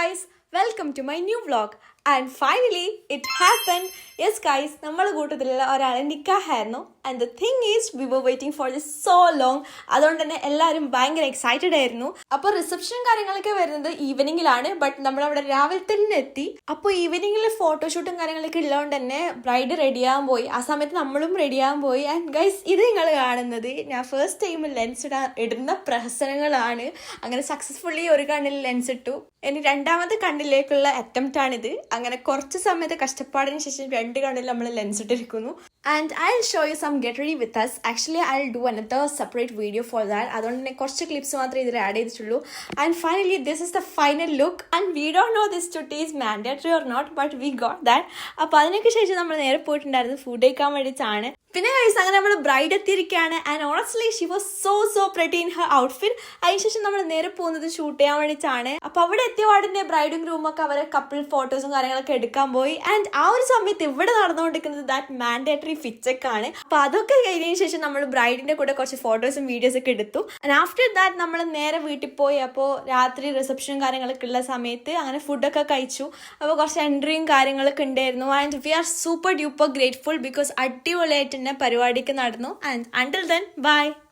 guys, welcome to my new vlog. And finally, it happened. Yes guys, നമ്മൾ കൂട്ടത്തിലുള്ള ഒരാളെ നിക്കാഹായിരുന്നു. And the thing is, we were waiting for this so long. അതുകൊണ്ട് തന്നെ എല്ലാവരും ഭയങ്കര excited ആയിരുന്നു. അപ്പോൾ റിസപ്ഷൻ കാര്യങ്ങളൊക്കെ വരുന്നത് ഈവനിങ്ങിലാണ്. ബട്ട് നമ്മളവിടെ രാവിലെ തന്നെ എത്തി. അപ്പോൾ ഈവനിങ്ങിൽ ഫോട്ടോഷൂട്ടും കാര്യങ്ങളൊക്കെ ഉള്ളതുകൊണ്ട് തന്നെ ബ്രൈഡ് റെഡിയാകാൻ പോയി. ആ സമയത്ത് നമ്മളും റെഡിയാകാൻ പോയി. ആൻഡ് ഗൈസ്, ഇത് നിങ്ങൾ കാണുന്നത് ഞാൻ ഫസ്റ്റ് ടൈം ലെൻസ് ഇടുന്ന പ്രഹസനങ്ങളാണ്. അങ്ങനെ സക്സസ്ഫുള്ളി ഒരു കണ്ണിൽ ലെൻസ് ഇട്ടു. ഇനി രണ്ടാമത്തെ കണ്ണിലേക്കുള്ള അറ്റംപ്റ്റ് ആണിത്. അങ്ങനെ കുറച്ച് സമയത്ത് കഷ്ടപ്പാടിന് ശേഷം രണ്ട് കണ്ണിൽ നമ്മൾ ലെൻസ് ഇട്ടിരിക്കുന്നു. And I will show you some get ready with us. Actually I will do another separate video for that. അതുകൊണ്ട് തന്നെ കുറച്ച് ക്ലിപ്സ് മാത്രമേ ഇതിൽ ആഡ് ചെയ്തിട്ടുള്ളൂ. And finally this is the final look. And we don't know this ടുട്ടി is mandatory or not, but we got that. അപ്പോൾ അതിനൊക്കെ ശേഷം നമ്മൾ നേരെ പോയിട്ടുണ്ടായിരുന്നു ഫുഡ് കഴിക്കാൻ വേണ്ടിയിട്ടാണ്. പിന്നെ ഗൈസ്, അങ്ങനെ നമ്മൾ ബ്രൈഡ് എത്തിയിരിക്കുകയാണ്. And honestly she was so pretty in her outfit. അതിനുശേഷം നമ്മൾ നേരെ പോകുന്നത് ഷൂട്ട് ചെയ്യാൻ വേണ്ടിയിട്ടാണ്. അപ്പോൾ അവിടെ എത്തിയ പാടിൻ്റെ ബ്രൈഡും ഗ്രൂമൊക്കെ അവരെ കപ്പിൾ ഫോട്ടോസും കാര്യങ്ങളൊക്കെ എടുക്കാൻ പോയി. ആൻഡ് ആ ഒരു സമയത്ത് ഇവിടെ നടന്നുകൊണ്ടിരിക്കുന്നത് ദാറ്റ് മാൻഡേറ്ററി ഫിച്ചൊക്കെ ആണ്. അപ്പോൾ അതൊക്കെ കഴിഞ്ഞതിന് ശേഷം നമ്മൾ ബ്രൈഡിൻ്റെ കൂടെ കുറച്ച് ഫോട്ടോസും വീഡിയോസ് ഒക്കെ എടുത്തു. ആൻഡ് ആഫ്റ്റർ ദാറ്റ് നമ്മൾ നേരെ വീട്ടിൽ പോയി. അപ്പോൾ രാത്രി റിസപ്ഷൻ കാര്യങ്ങളൊക്കെ ഉള്ള സമയത്ത് അങ്ങനെ ഫുഡൊക്കെ കഴിച്ചു. അപ്പോൾ കുറച്ച് എൻട്രിയും കാര്യങ്ങളൊക്കെ ഉണ്ടായിരുന്നു. And we are super duper grateful because അടിപൊളിയായിട്ട് പരിപാടിക്ക് നടന്നു. And until then by.